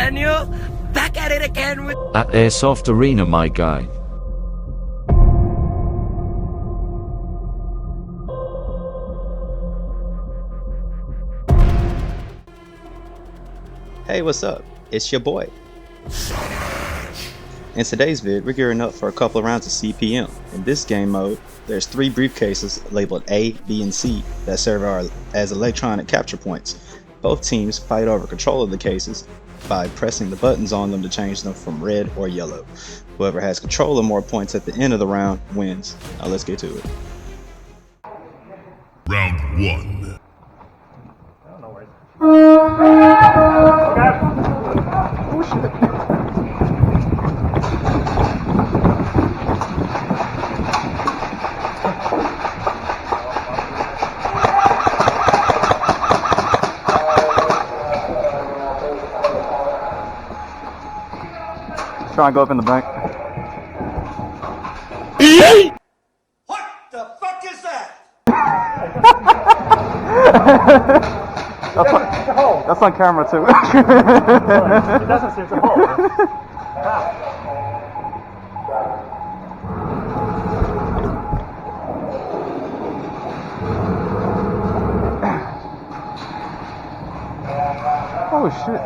Daniel, back at it again with At Airsoft Arena, my guy. Hey, what's up? It's your boy. In today's vid, we're gearing up for a couple of rounds of CPM. In this game mode, there's 3 briefcases labeled A, B, and C that serve as electronic capture points. Both teams fight over control of the cases by pressing the buttons on them to change them from red or yellow. Whoever has control of more points at the end of the round wins. Now let's get to it. Round 1. Try and go up in the bank. What the fuck is that? That's on camera too. It doesn't seem it's a hole. Oh shit.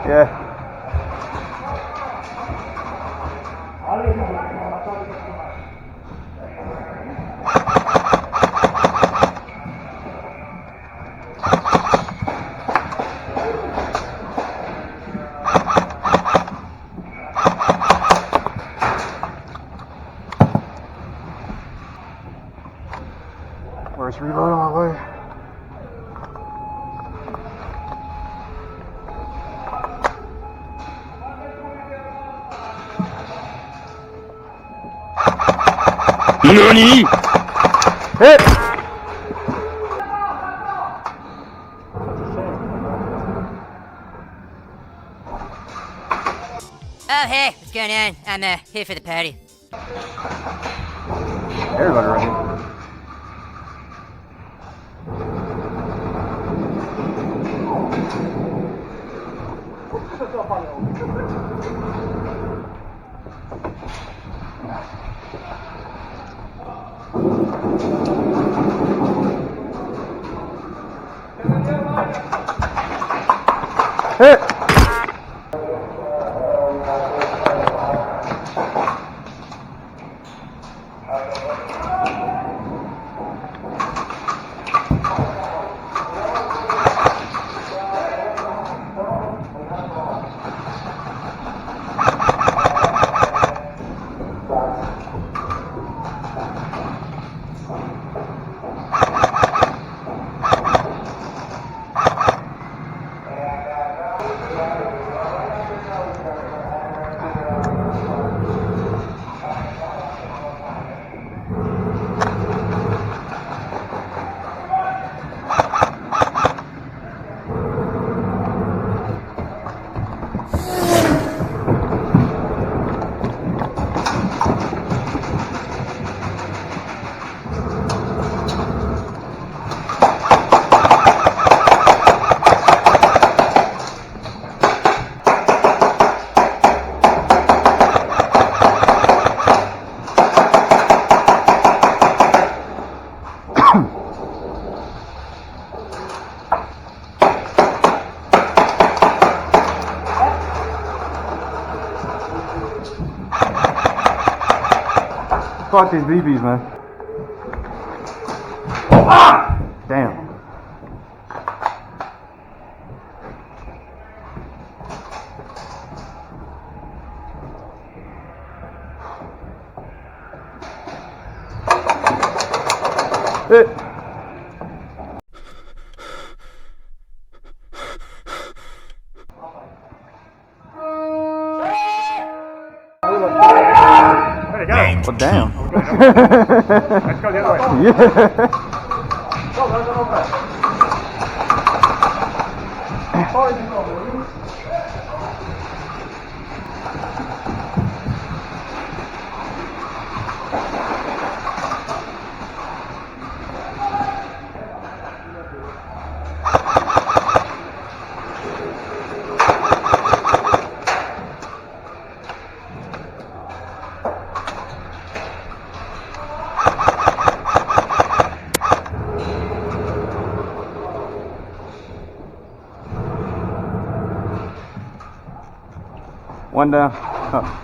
Yeah. Where's reload on my way? NANI?! Hit! Oh, hey, what's going on? I'm here for the party. Everybody right here. Hit! Fuck these BBs, man. Ah! Damn. Hit. There you go. Well, damn. Let's go the other way. Yeah. One down. Oh.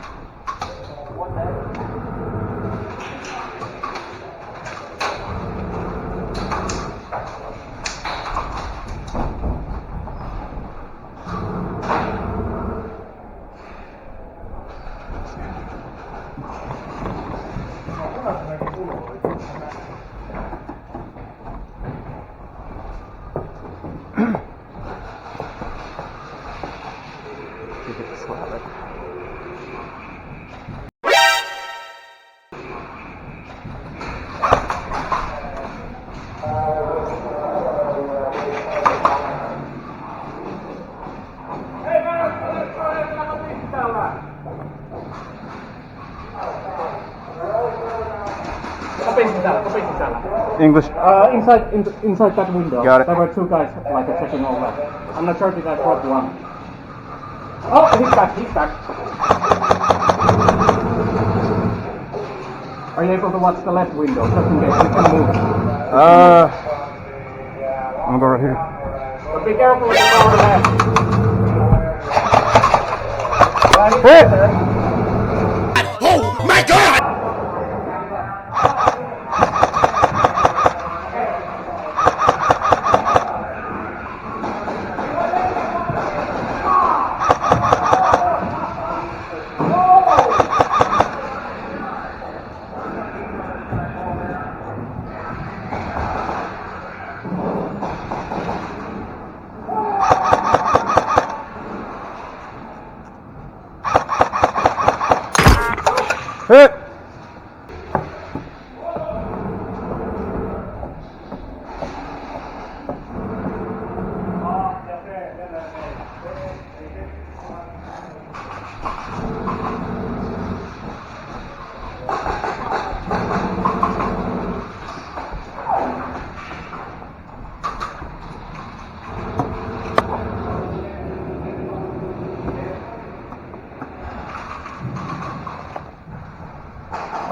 English. Inside that window. Got it. There were two guys like checking all that. I'm not sure if I dropped one. Oh, he's back. Are you able to watch the left window just in case we can move? I'm gonna go right here. But be careful with the power left. Hit. Oh my God! Hit.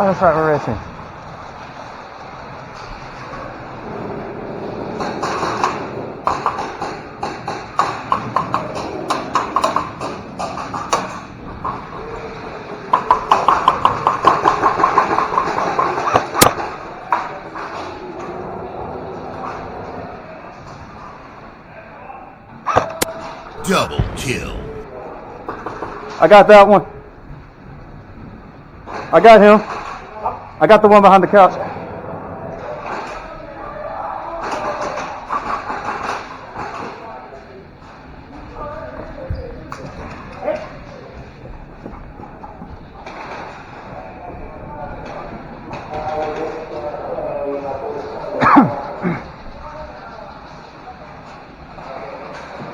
Oh, that's right, we're racing. Double kill. I got that one. I got him. I got the one behind the couch.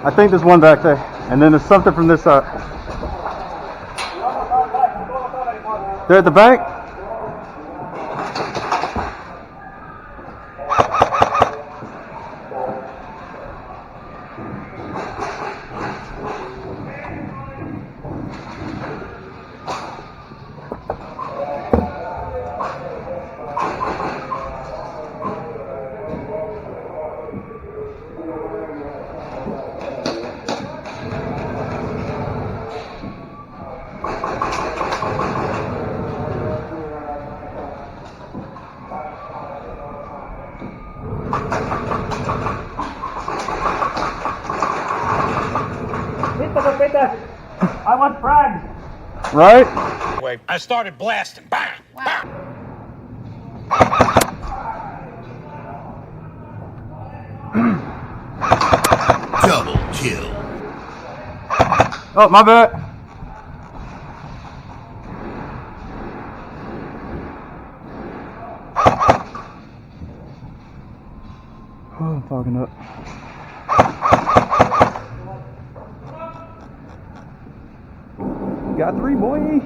I think there's one back there, and then there's something from this side. They're at the bank? that. I want frags. Right? I started blasting. Bang! Bang! Double kill. Oh, my bad. Oh, I'm fogging up. Got 3, boy.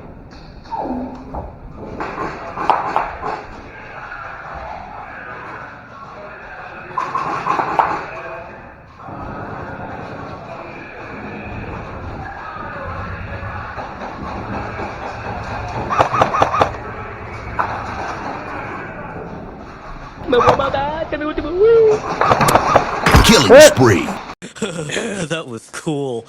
Killing spree. That was cool.